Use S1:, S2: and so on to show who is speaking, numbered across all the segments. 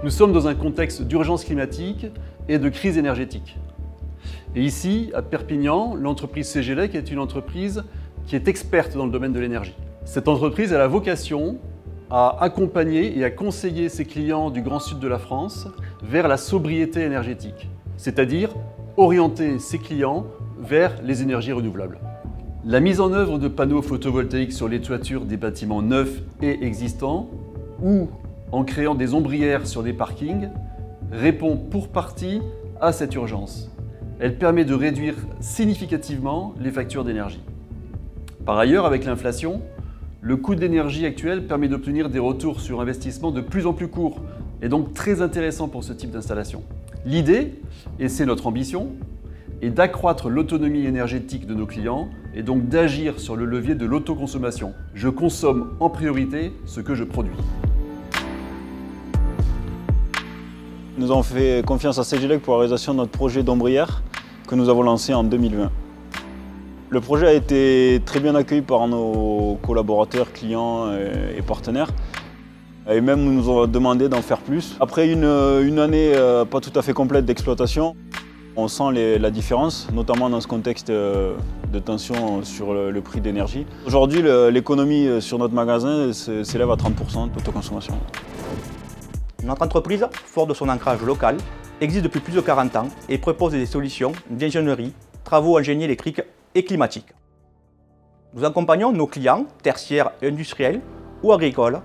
S1: Nous sommes dans un contexte d'urgence climatique et de crise énergétique. Et ici, à Perpignan, l'entreprise Cegelec est une entreprise qui est experte dans le domaine de l'énergie. Cette entreprise a la vocation à accompagner et à conseiller ses clients du Grand Sud de la France vers la sobriété énergétique, c'est-à-dire orienter ses clients vers les énergies renouvelables. La mise en œuvre de panneaux photovoltaïques sur les toitures des bâtiments neufs et existants ou en créant des ombrières sur des parkings répond pour partie à cette urgence. Elle permet de réduire significativement les factures d'énergie. Par ailleurs, avec l'inflation, le coût de l'énergie actuel permet d'obtenir des retours sur investissement de plus en plus courts et donc très intéressants pour ce type d'installation. L'idée, et c'est notre ambition, est d'accroître l'autonomie énergétique de nos clients et donc d'agir sur le levier de l'autoconsommation. Je consomme en priorité ce que je produis.
S2: Nous avons fait confiance à Cegelec pour la réalisation de notre projet d'ombrière que nous avons lancé en 2020. Le projet a été très bien accueilli par nos collaborateurs, clients et partenaires. Et même nous ont demandé d'en faire plus. Après une année pas tout à fait complète d'exploitation, on sent la différence, notamment dans ce contexte de tension sur le prix d'énergie. Aujourd'hui, l'économie sur notre magasin s'élève à 30% d'autoconsommation.
S3: Notre entreprise, forte de son ancrage local, existe depuis plus de 40 ans et propose des solutions d'ingénierie, travaux en génie électrique et climatique. Nous accompagnons nos clients, tertiaires et industriels ou agricoles,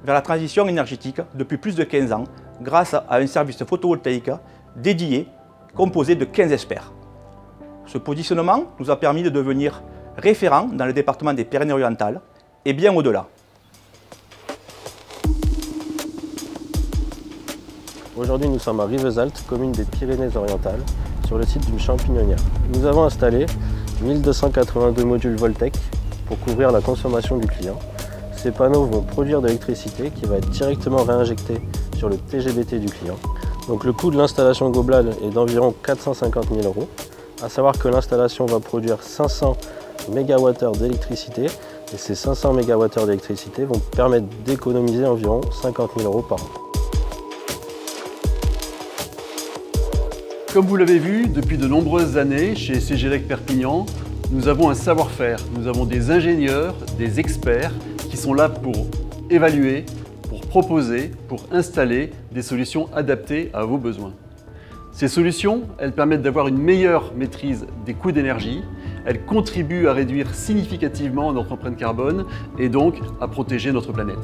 S3: vers la transition énergétique depuis plus de 15 ans grâce à un service photovoltaïque dédié, composé de 15 experts. Ce positionnement nous a permis de devenir référents dans le département des Pyrénées-Orientales et bien au-delà.
S4: Aujourd'hui, nous sommes à Rivesaltes, commune des Pyrénées-Orientales, sur le site d'une champignonnière. Nous avons installé 1282 modules Voltec pour couvrir la consommation du client. Ces panneaux vont produire de l'électricité qui va être directement réinjectée sur le TGBT du client. Donc le coût de l'installation globale est d'environ 450 000 €. À savoir que l'installation va produire 500 MWh d'électricité et ces 500 MWh d'électricité vont permettre d'économiser environ 50 000 € par an.
S1: Comme vous l'avez vu, depuis de nombreuses années, chez Cegelec Perpignan, nous avons un savoir-faire. Nous avons des ingénieurs, des experts qui sont là pour évaluer, pour proposer, pour installer des solutions adaptées à vos besoins. Ces solutions, elles permettent d'avoir une meilleure maîtrise des coûts d'énergie, elles contribuent à réduire significativement notre empreinte carbone et donc à protéger notre planète.